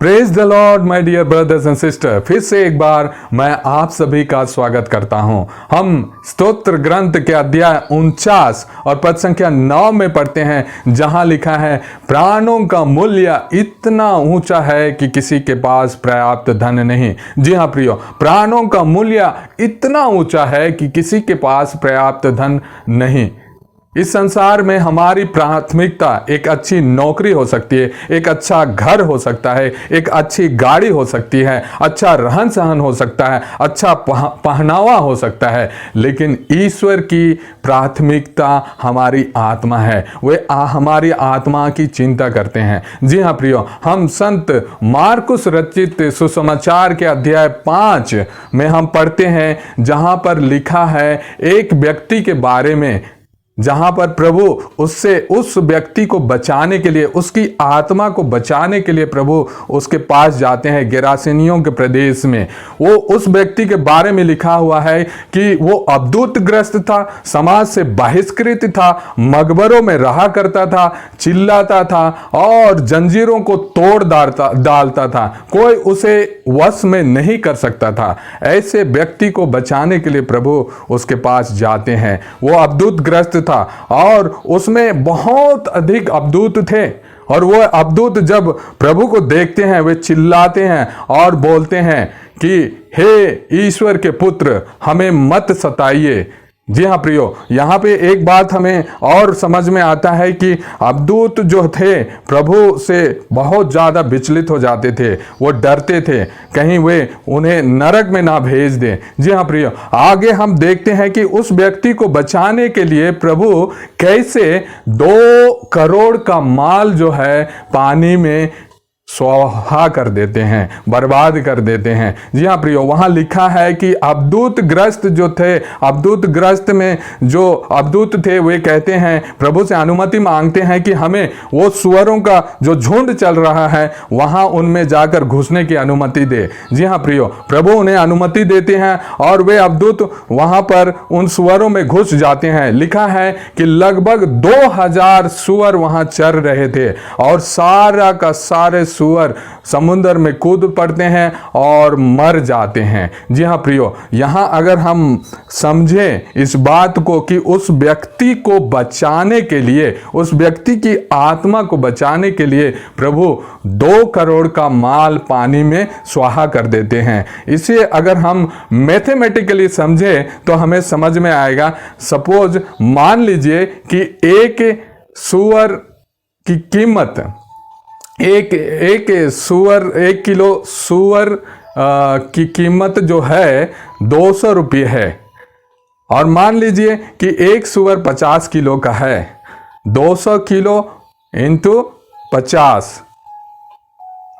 Praise the Lord my dear brothers and sister. फिर से एक बार मैं आप सभी का स्वागत करता हूं। हम स्तोत्र ग्रंथ के अध्याय 49 और पद संख्या 9 में पढ़ते हैं, जहां लिखा है, प्राणों का मूल्य इतना ऊंचा है कि किसी के पास पर्याप्त धन नहीं। जी हाँ प्रियो, प्राणों का मूल्य इतना ऊंचा है कि किसी के पास पर्याप्त धन नहीं। इस संसार में हमारी प्राथमिकता एक अच्छी नौकरी हो सकती है, एक अच्छा घर हो सकता है, एक अच्छी गाड़ी हो सकती है, अच्छा रहन सहन हो सकता है, अच्छा पहनावा हो सकता है, लेकिन ईश्वर की प्राथमिकता हमारी आत्मा है। वे हमारी आत्मा की चिंता करते हैं। जी हाँ प्रियो, हम संत मार्कुस रचित सुसमाचार के अध्याय 5 में हम पढ़ते हैं, जहां पर लिखा है एक व्यक्ति के बारे में, जहां पर प्रभु उस व्यक्ति को बचाने के लिए, उसकी आत्मा को बचाने के लिए प्रभु उसके पास जाते हैं गेरासेनियों के प्रदेश में। वो उस व्यक्ति के बारे में लिखा हुआ है कि वो अवधूतग्रस्त था, समाज से बहिष्कृत था, मकबरों में रहा करता था, चिल्लाता था और जंजीरों को तोड़ डालता था। कोई उसे वश में नहीं कर सकता था। ऐसे व्यक्ति को बचाने के लिए प्रभु उसके पास जाते हैं। वो अवधूतग्रस्त था और उसमें बहुत अधिक अवधूत थे, और वो अवधूत जब प्रभु को देखते हैं वे चिल्लाते हैं और बोलते हैं कि हे ईश्वर के पुत्र, हमें मत सताइए। जी हाँ प्रियो, यहाँ पे एक बात हमें और समझ में आता है कि अवधूत जो थे प्रभु से बहुत ज़्यादा विचलित हो जाते थे। वो डरते थे कहीं वे उन्हें नरक में ना भेज दें। जी हाँ प्रियो, आगे हम देखते हैं कि उस व्यक्ति को बचाने के लिए प्रभु कैसे 2 करोड़ का माल जो है पानी में स्वाहा कर देते हैं, बर्बाद कर देते हैं। जी हाँ प्रियो, वहां लिखा है कि अवधूत ग्रस्त जो थे, अवधूत ग्रस्त में जो अवधूत थे वे कहते हैं, प्रभु से अनुमति मांगते हैं कि हमें वो सुअरों का जो झुंड चल रहा है वहां उनमें जाकर घुसने की अनुमति दे। जी हाँ प्रियो, प्रभु उन्हें अनुमति देते हैं और वे अवधूत वहां पर उन सुअरों में घुस जाते हैं। लिखा है कि लगभग 2000 सुअर वहां चर रहे थे और सारा का सारे सुअर समुद्र में कूद पड़ते हैं और मर जाते हैं। जी हाँ प्रियो, यहां अगर हम समझें इस बात को कि उस व्यक्ति को बचाने के लिए, उस व्यक्ति की आत्मा को बचाने के लिए प्रभु 2 करोड़ का माल पानी में स्वाहा कर देते हैं। इसे अगर हम मैथमेटिकली समझें तो हमें समझ में आएगा। सपोज मान लीजिए कि एक सुअर की कीमत, एक किलो सुअर की कीमत जो है 200 रुपये है, और मान लीजिए कि एक सुअर 50 किलो का है। 200 किलो इंटू 50,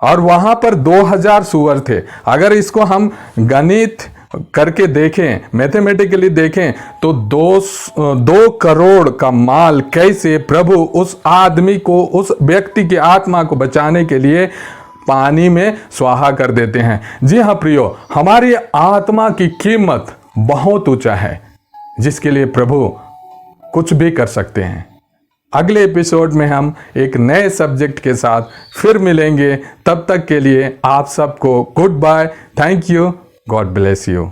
और वहां पर 2000 सुअर थे। अगर इसको हम गणित करके देखें, मैथमेटिकली देखें, तो 2 करोड़ का माल कैसे प्रभु उस आदमी को, उस व्यक्ति की आत्मा को बचाने के लिए पानी में स्वाहा कर देते हैं। जी हाँ प्रियो, हमारी आत्मा की कीमत बहुत ऊंचा है, जिसके लिए प्रभु कुछ भी कर सकते हैं। अगले एपिसोड में हम एक नए सब्जेक्ट के साथ फिर मिलेंगे। तब तक के लिए आप सबको goodbye, thank you, God bless you.